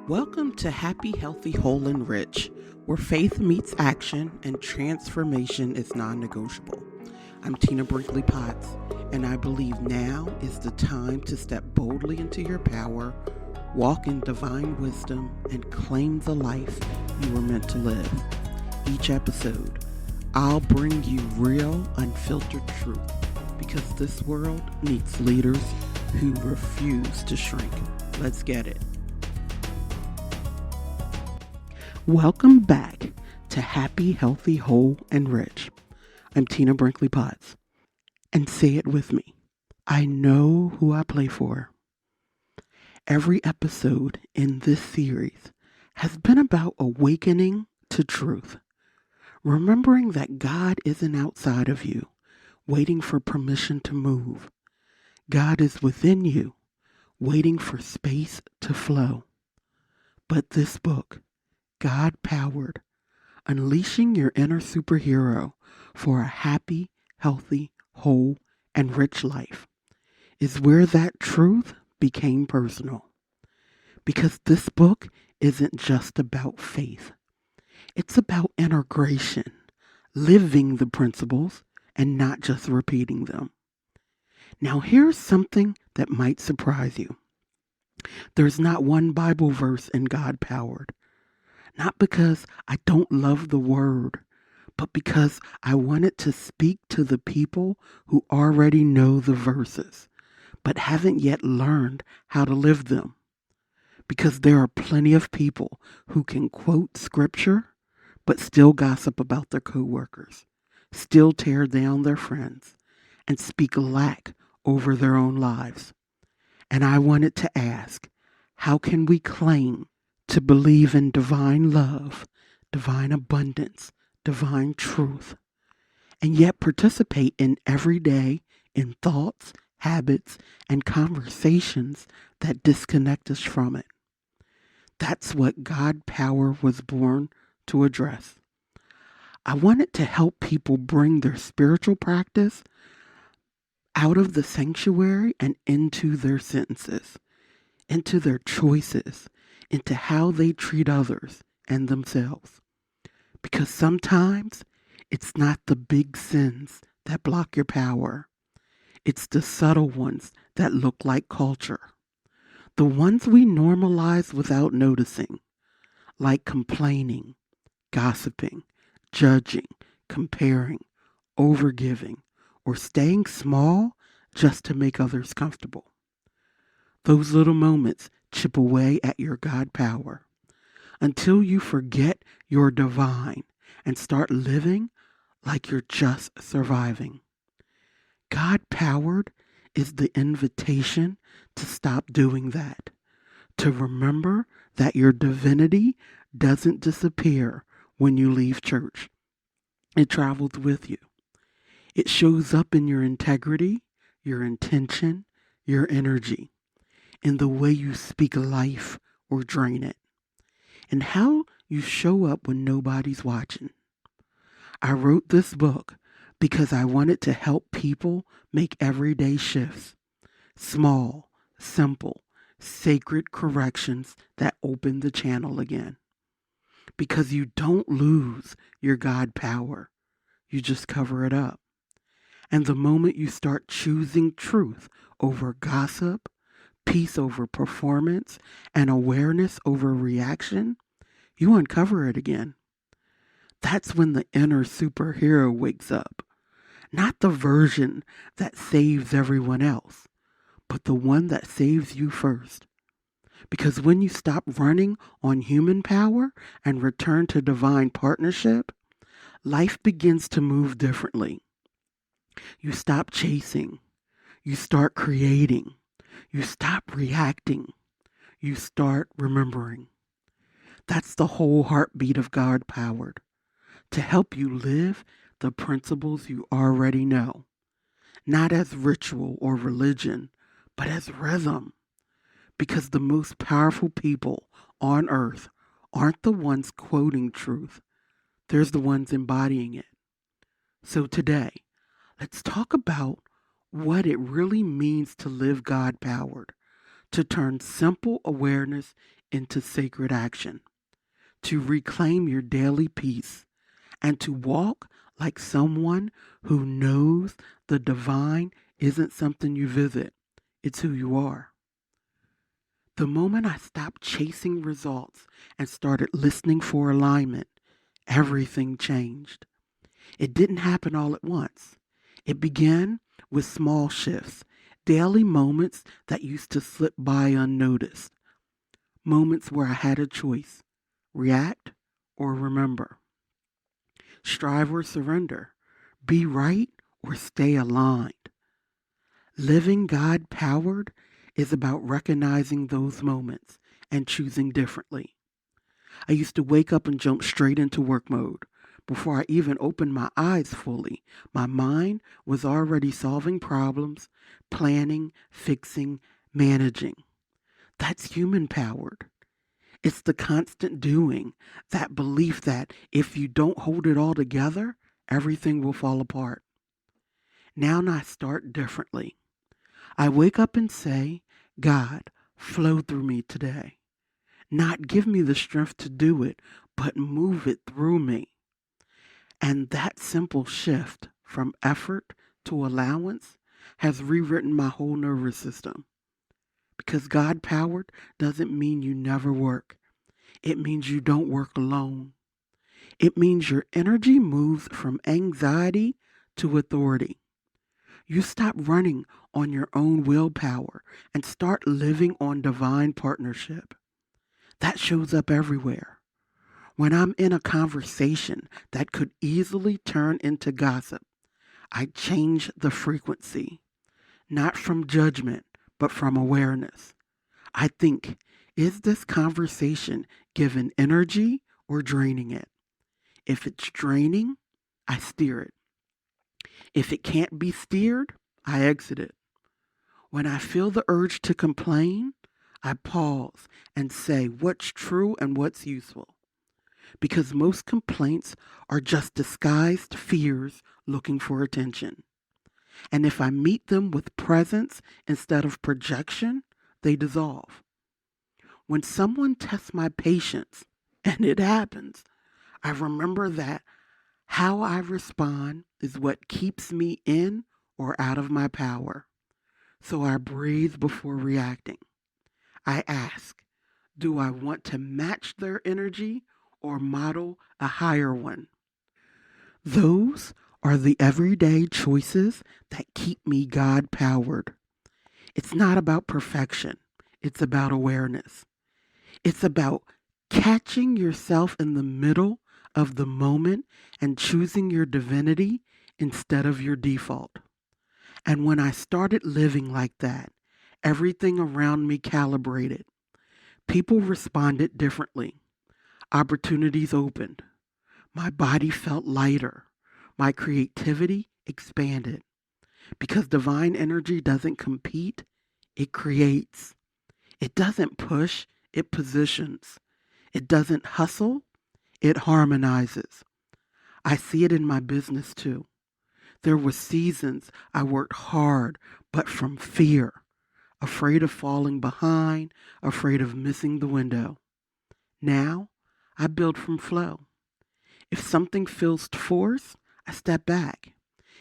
Welcome to Happy, Healthy, Whole, and Rich, where faith meets action and transformation is non negotiable. I'm Tina Brinkley Potts, and I believe now is the time to step boldly into your power, walk in divine wisdom, and claim the life you were meant to live. Each episode, I'll bring you real, unfiltered truth because this world needs leaders who refuse to shrink. Let's get it. Welcome back to Happy, Healthy, Whole, and Rich. I'm Tina Brinkley Potts. And say it with me. I know who I play for. Every episode in this series has been about awakening to truth. Remembering that God isn't outside of you, waiting for permission to move. God is within you, waiting for space to flow. But this book, God-powered, unleashing your inner superhero for a happy, healthy, whole, and rich life, is where that truth became personal. Because this book isn't just about faith. It's about integration, living the principles, and not just repeating them. Now here's something that might surprise you. There's not one Bible verse in God-powered. Not because I don't love the word, but because I wanted to speak to the people who already know the verses, but haven't yet learned how to live them. Because there are plenty of people who can quote scripture, but still gossip about their coworkers, still tear down their friends, and speak lack over their own lives. And I wanted to ask, how can we claim to believe in divine love, divine abundance, divine truth, and yet participate in every day in thoughts, habits, and conversations that disconnect us from it? That's what God Power was born to address. I wanted to help people bring their spiritual practice out of the sanctuary and into their sentences, into their choices, into how they treat others and themselves. Because sometimes it's not the big sins that block your power. It's the subtle ones that look like culture. The ones we normalize without noticing, like complaining, gossiping, judging, comparing, overgiving, or staying small just to make others comfortable. Those little moments chip away at your God power until you forget you're divine and start living like you're just surviving. God powered is the invitation to stop doing that, to remember that your divinity doesn't disappear when you leave church. It travels with you. It shows up in your integrity, your intention, your energy, in the way you speak life or drain it, and how you show up when nobody's watching. I wrote this book because I wanted to help people make everyday shifts, small, simple, sacred corrections that open the channel again. Because you don't lose your God power, you just cover it up. And the moment you start choosing truth over gossip, peace over performance, and awareness over reaction, you uncover it again. That's when the inner superhero wakes up. Not the version that saves everyone else, but the one that saves you first. Because when you stop running on human power and return to divine partnership, life begins to move differently. You stop chasing. You start creating. You stop reacting. You start remembering. That's the whole heartbeat of God powered, to help you live the principles you already know, not as ritual or religion, but as rhythm. Because the most powerful people on earth aren't the ones quoting truth, there's the ones embodying it. So today, let's talk about what it really means to live God powered, to turn simple awareness into sacred action, to reclaim your daily peace, and to walk like someone who knows the divine isn't something you visit, it's who you are. The moment I stopped chasing results and started listening for alignment, everything changed. It didn't happen all at once. It began with small shifts, daily moments that used to slip by unnoticed, moments where I had a choice: react or remember, strive or surrender, be right or stay aligned. Living God powered is about recognizing those moments and choosing differently. I used to wake up and jump straight into work mode. Before I even opened my eyes fully, my mind was already solving problems, planning, fixing, managing. That's human powered. It's the constant doing, that belief that if you don't hold it all together, everything will fall apart. Now I start differently. I wake up and say, God, flow through me today. Not give me the strength to do it, but move it through me. And that simple shift from effort to allowance has rewritten my whole nervous system. Because God powered doesn't mean you never work. It means you don't work alone. It means your energy moves from anxiety to authority. You stop running on your own willpower and start living on divine partnership. That shows up everywhere. When I'm in a conversation that could easily turn into gossip, I change the frequency, not from judgment, but from awareness. I think, is this conversation giving energy or draining it? If it's draining, I steer it. If it can't be steered, I exit it. When I feel the urge to complain, I pause and say what's true and what's useful. Because most complaints are just disguised fears looking for attention. And if I meet them with presence instead of projection, they dissolve. When someone tests my patience, and it happens, I remember that how I respond is what keeps me in or out of my power. So I breathe before reacting. I ask, do I want to match their energy or model a higher one? Those are the everyday choices that keep me God powered. It's not about perfection, it's about awareness. It's about catching yourself in the middle of the moment and choosing your divinity instead of your default. And when I started living like that, everything around me calibrated. People responded differently. Opportunities opened. My body felt lighter. My creativity expanded. Because divine energy doesn't compete, it creates. It doesn't push, it positions. It doesn't hustle, it harmonizes. I see it in my business too. There were seasons I worked hard, but from fear, afraid of falling behind, afraid of missing the window. Now, I build from flow. If something feels forced, I step back.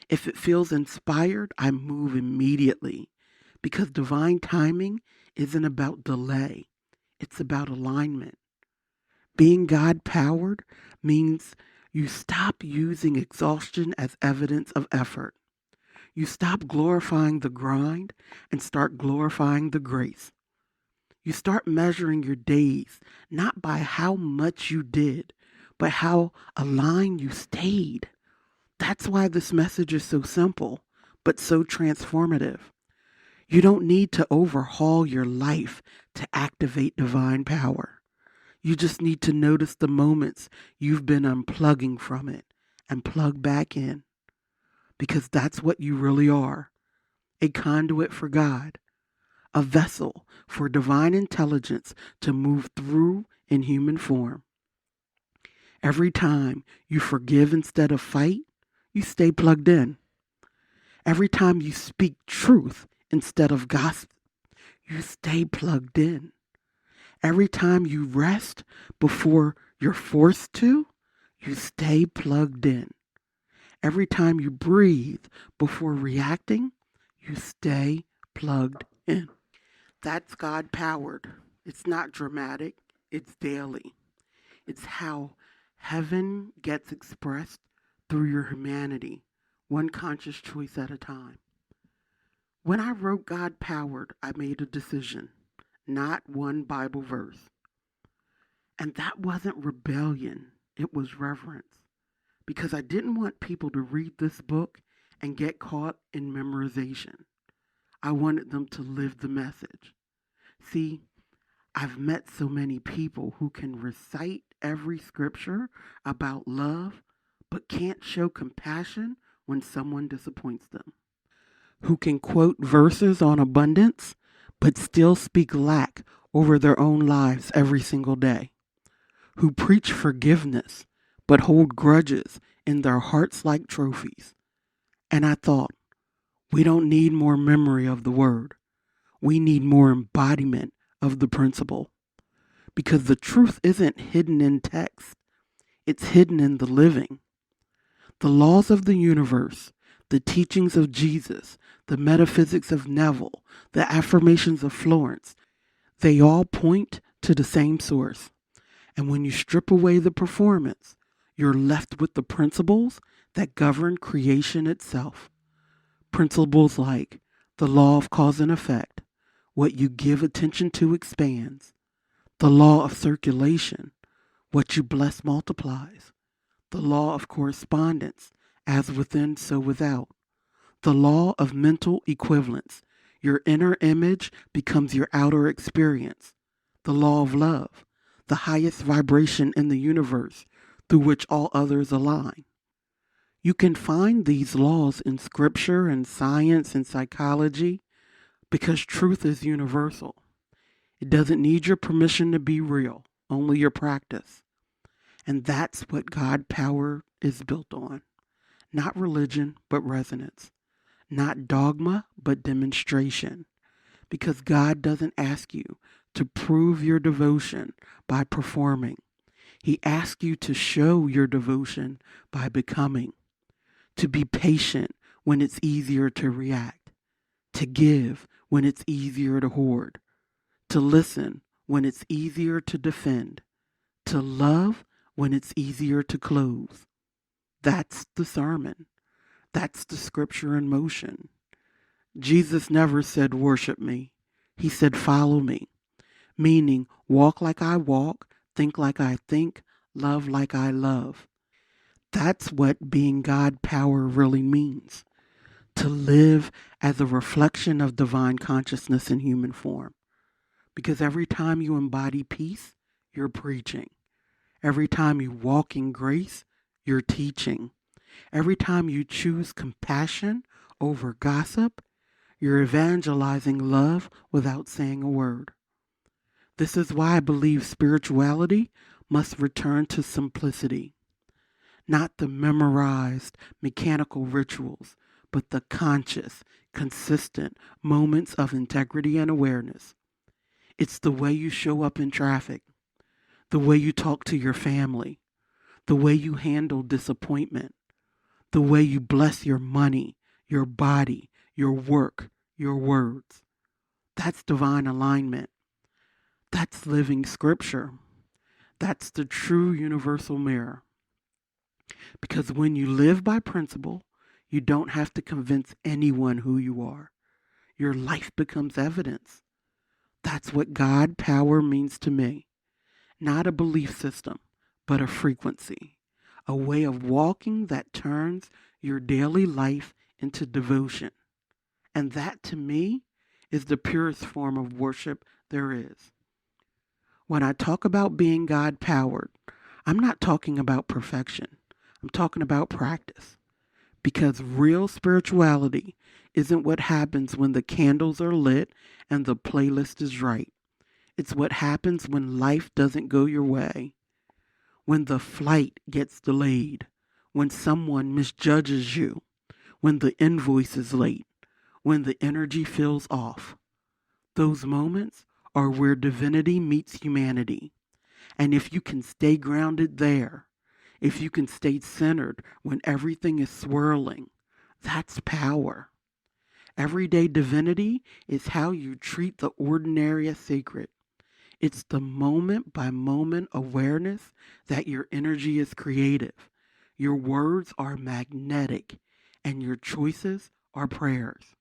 If it feels inspired, I move immediately. Because divine timing isn't about delay, it's about alignment. Being God powered means you stop using exhaustion as evidence of effort. You stop glorifying the grind and start glorifying the grace. You start measuring your days not by how much you did, but how aligned you stayed. That's why this message is so simple, but so transformative. You don't need to overhaul your life to activate divine power. You just need to notice the moments you've been unplugging from it and plug back in. Because that's what you really are: a conduit for God, a vessel for divine intelligence to move through in human form. Every time you forgive instead of fight, you stay plugged in. Every time you speak truth instead of gossip, you stay plugged in. Every time you rest before you're forced to, you stay plugged in. Every time you breathe before reacting, you stay plugged in. That's God powered. It's not dramatic, it's daily. It's how heaven gets expressed through your humanity, one conscious choice at a time. When I wrote God powered, I made a decision, not one Bible verse. And that wasn't rebellion, it was reverence. Because I didn't want people to read this book and get caught in memorization. I wanted them to live the message. See, I've met so many people who can recite every scripture about love, but can't show compassion when someone disappoints them. Who can quote verses on abundance, but still speak lack over their own lives every single day. Who preach forgiveness, but hold grudges in their hearts like trophies. And I thought, we don't need more memory of the word. We need more embodiment of the principle. Because the truth isn't hidden in text, it's hidden in the living. The laws of the universe, the teachings of Jesus, the metaphysics of Neville, the affirmations of Florence, they all point to the same source. And when you strip away the performance, you're left with the principles that govern creation itself. Principles like the law of cause and effect, what you give attention to expands. The law of circulation, what you bless multiplies. The law of correspondence, as within, so without. The law of mental equivalence, your inner image becomes your outer experience. The law of love, the highest vibration in the universe through which all others align. You can find these laws in scripture and science and psychology because truth is universal. It doesn't need your permission to be real, only your practice. And that's what God power is built on. Not religion, but resonance. Not dogma, but demonstration. Because God doesn't ask you to prove your devotion by performing. He asks you to show your devotion by becoming. To be patient when it's easier to react. To give when it's easier to hoard. To listen when it's easier to defend. To love when it's easier to close. That's the sermon. That's the scripture in motion. Jesus never said, worship me. He said, follow me. Meaning, walk like I walk, think like I think, love like I love. That's what being God power really means. To live as a reflection of divine consciousness in human form. Because every time you embody peace, you're preaching. Every time you walk in grace, you're teaching. Every time you choose compassion over gossip, you're evangelizing love without saying a word. This is why I believe spirituality must return to simplicity. Not the memorized, mechanical rituals, but the conscious, consistent moments of integrity and awareness. It's the way you show up in traffic, the way you talk to your family, the way you handle disappointment, the way you bless your money, your body, your work, your words. That's divine alignment. That's living scripture. That's the true universal mirror. Because when you live by principle, you don't have to convince anyone who you are. Your life becomes evidence. That's what God power means to me. Not a belief system, but a frequency. A way of walking that turns your daily life into devotion. And that, to me, is the purest form of worship there is. When I talk about being God-powered, I'm not talking about perfection. I'm talking about practice. Because real spirituality isn't what happens when the candles are lit and the playlist is right. It's what happens when life doesn't go your way. When the flight gets delayed. When someone misjudges you. When the invoice is late. When the energy feels off. Those moments are where divinity meets humanity. And if you can stay grounded there, if you can stay centered when everything is swirling, that's power. Everyday divinity is how you treat the ordinary as sacred. It's the moment by moment awareness that your energy is creative, your words are magnetic, and your choices are prayers.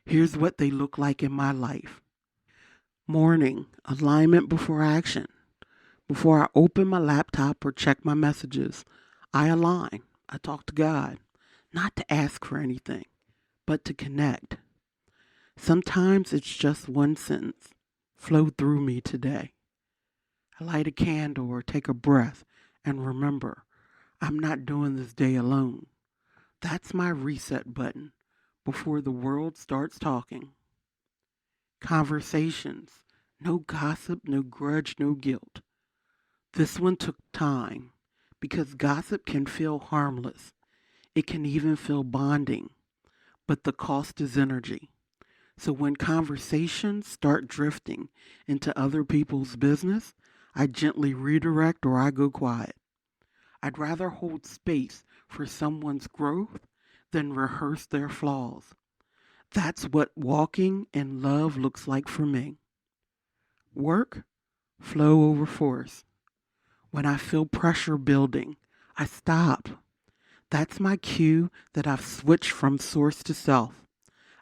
Here's what they look like in my life. Morning, alignment before action. Before I open my laptop or check my messages, I align. I talk to God, not to ask for anything, but to connect. Sometimes it's just one sentence. Flow through me today. I light a candle or take a breath and remember, I'm not doing this day alone. That's my reset button before the world starts talking. Conversations. No gossip, no grudge, no guilt. This one took time because gossip can feel harmless. It can even feel bonding, but the cost is energy. So when conversations start drifting into other people's business, I gently redirect or I go quiet. I'd rather hold space for someone's growth than rehearse their flaws. That's what walking in love looks like for me. Work, flow over force. When I feel pressure building, I stop. That's my cue that I've switched from source to self.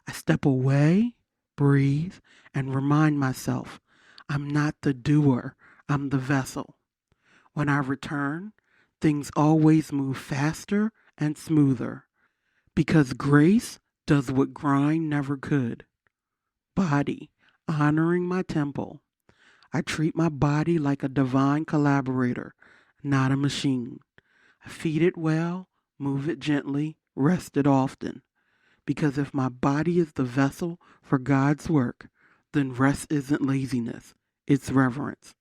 I step away, breathe, and remind myself I'm not the doer, I'm the vessel. When I return, things always move faster and smoother because grace does what grind never could. Body, honoring my temple. I treat my body like a divine collaborator, not a machine. I feed it well, move it gently, rest it often. Because if my body is the vessel for God's work, then rest isn't laziness, it's reverence.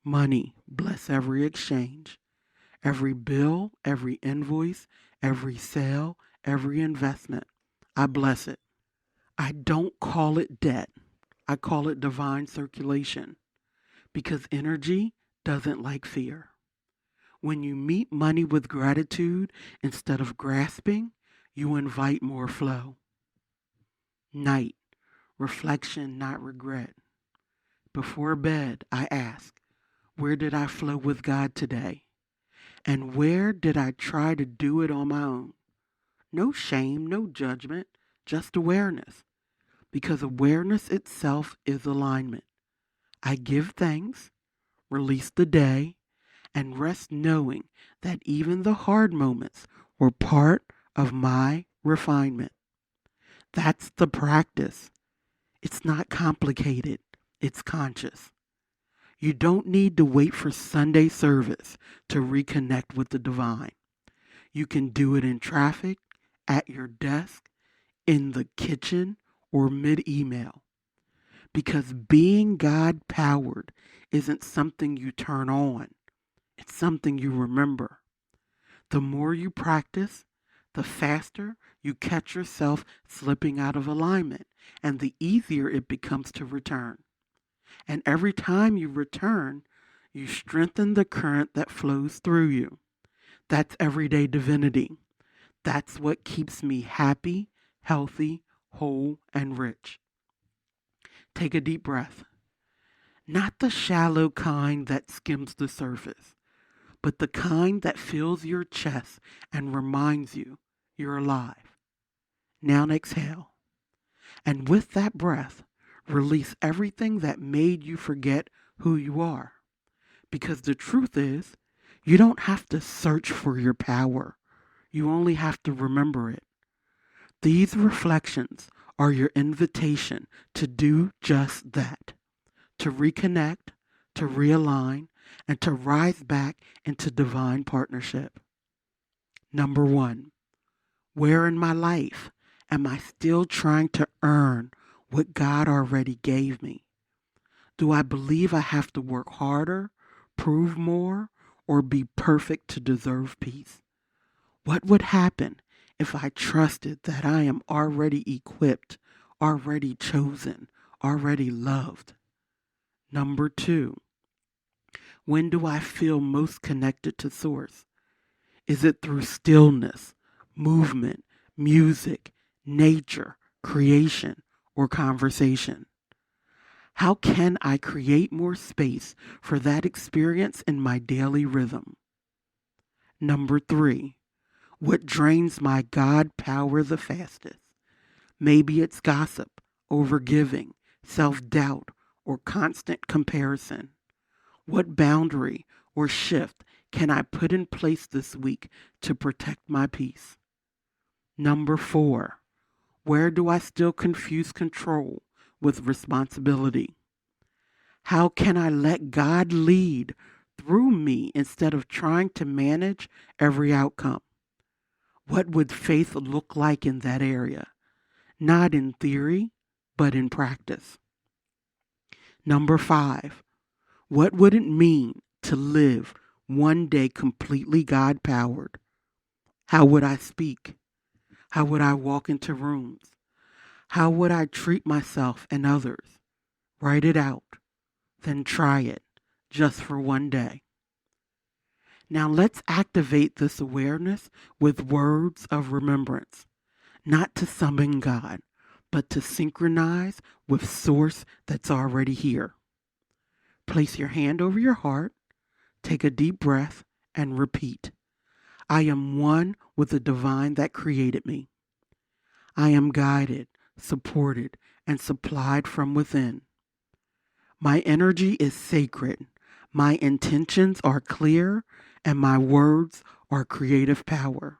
Money, bless every exchange, every bill, every invoice, every sale, every investment. I bless it. I don't call it debt. I call it divine circulation because energy doesn't like fear. When you meet money with gratitude instead of grasping, you invite more flow. Night, reflection, not regret. Before bed, I ask, where did I flow with God today? And where did I try to do it on my own? No shame, no judgment, just awareness. Because awareness itself is alignment. I give thanks, release the day, and rest knowing that even the hard moments were part of my refinement. That's the practice. It's not complicated, it's conscious. You don't need to wait for Sunday service to reconnect with the divine. You can do it in traffic, at your desk, in the kitchen, or mid email. Because being God powered isn't something you turn on, it's something you remember. The more you practice, the faster you catch yourself slipping out of alignment, and the easier it becomes to return. And every time you return, you strengthen the current that flows through you. That's everyday divinity. That's what keeps me happy, healthy, whole, and rich. Take a deep breath. Not the shallow kind that skims the surface, but the kind that fills your chest and reminds you you're alive. Now exhale. And with that breath, release everything that made you forget who you are. Because the truth is, you don't have to search for your power. You only have to remember it. These reflections are your invitation to do just that. To reconnect, to realign, and to rise back into divine partnership. Number 1, where in my life am I still trying to earn what God already gave me? Do I believe I have to work harder, prove more, or be perfect to deserve peace? What would happen if I trusted that I am already equipped, already chosen, already loved? Number 2, when do I feel most connected to Source? Is it through stillness, movement, music, nature, creation, or conversation? How can I create more space for that experience in my daily rhythm? Number 3, what drains my God power the fastest? Maybe it's gossip, overgiving, self-doubt, or constant comparison. What boundary or shift can I put in place this week to protect my peace? Number 4, where do I still confuse control with responsibility? How can I let God lead through me instead of trying to manage every outcome? What would faith look like in that area? Not in theory, but in practice. Number 5, what would it mean to live one day completely God powered? How would I speak? How would I walk into rooms? How would I treat myself and others? Write it out, then try it just for one day. Now let's activate this awareness with words of remembrance, not to summon God, but to synchronize with Source that's already here. Place your hand over your heart, take a deep breath, and repeat. I am one with the divine that created me. I am guided, supported, and supplied from within. My energy is sacred. My intentions are clear, and my words are creative power.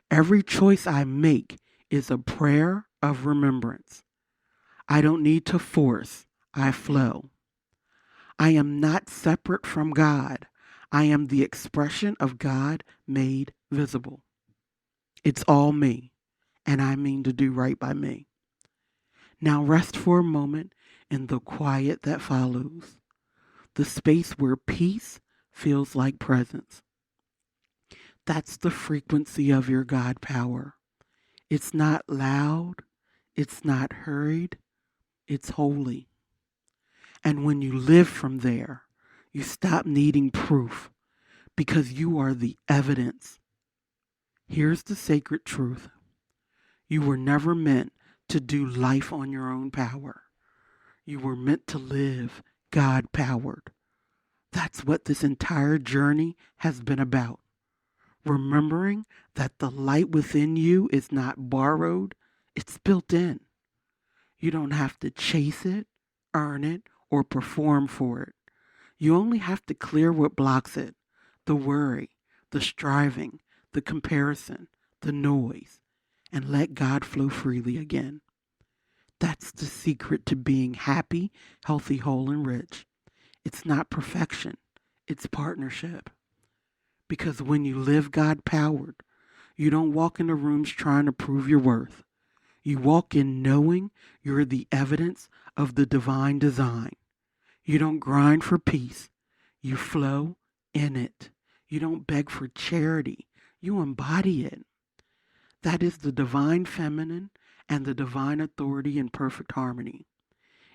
Every choice I make is a prayer of remembrance. I don't need to force, I flow. I am not separate from God. I am the expression of God made visible. It's all me, and I mean to do right by me. Now rest for a moment in the quiet that follows, the space where peace feels like presence. That's the frequency of your God power. It's not loud, it's not hurried, it's holy. And when you live from there, you stop needing proof because you are the evidence. Here's the sacred truth. You were never meant to do life on your own power. You were meant to live God powered. That's what this entire journey has been about. Remembering that the light within you is not borrowed, it's built in. You don't have to chase it, earn it, or perform for it. You only have to clear what blocks it, the worry, the striving, the comparison, the noise, and let God flow freely again. That's the secret to being happy, healthy, whole, and rich. It's not perfection, it's partnership. Because when you live God powered, you don't walk into rooms trying to prove your worth. You walk in knowing you're the evidence of the divine design. You don't grind for peace. You flow in it. You don't beg for charity. You embody it. That is the divine feminine and the divine authority in perfect harmony.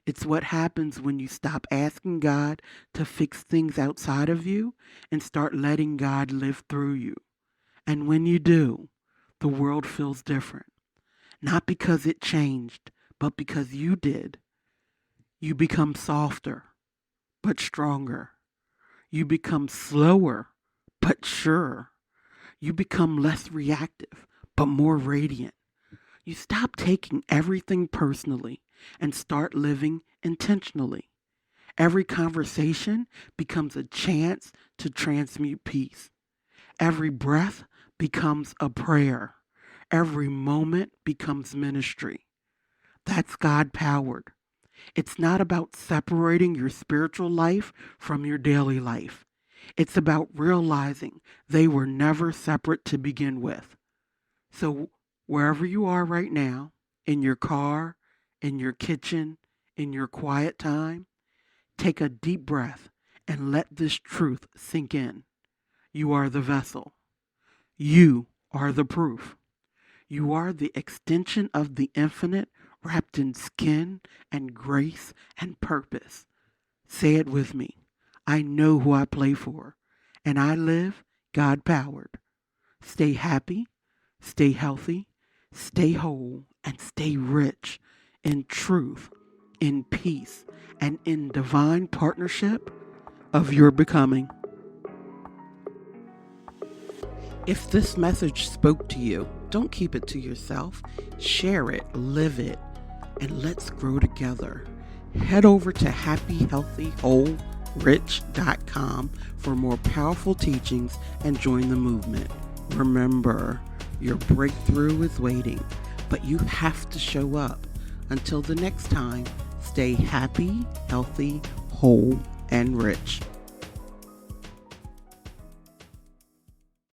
It's what happens when you stop asking God to fix things outside of you and start letting God live through you. And when you do, the world feels different. Not because it changed, but because you did. You become softer, but stronger. You become slower, but sure. You become less reactive, but more radiant. You stop taking everything personally and start living intentionally. Every conversation becomes a chance to transmute peace. Every breath becomes a prayer. Every moment becomes ministry. That's God powered. It's not about separating your spiritual life from your daily life. It's about realizing they were never separate to begin with. So wherever you are right now, in your car, in your kitchen, in your quiet time, take a deep breath and let this truth sink in. You are the vessel. You are the proof. You are the extension of the infinite wrapped in skin and grace and purpose. Say it with me. I know who I play for, and I live God powered. Stay happy, stay healthy, stay whole, and stay rich in truth, in peace, and in divine partnership of your becoming. If this message spoke to you, don't keep it to yourself. Share it, live it, and let's grow together. Head over to happyhealthywholerich.com for more powerful teachings and join the movement. Remember, your breakthrough is waiting, but you have to show up. Until the next time, stay happy, healthy, whole, and rich.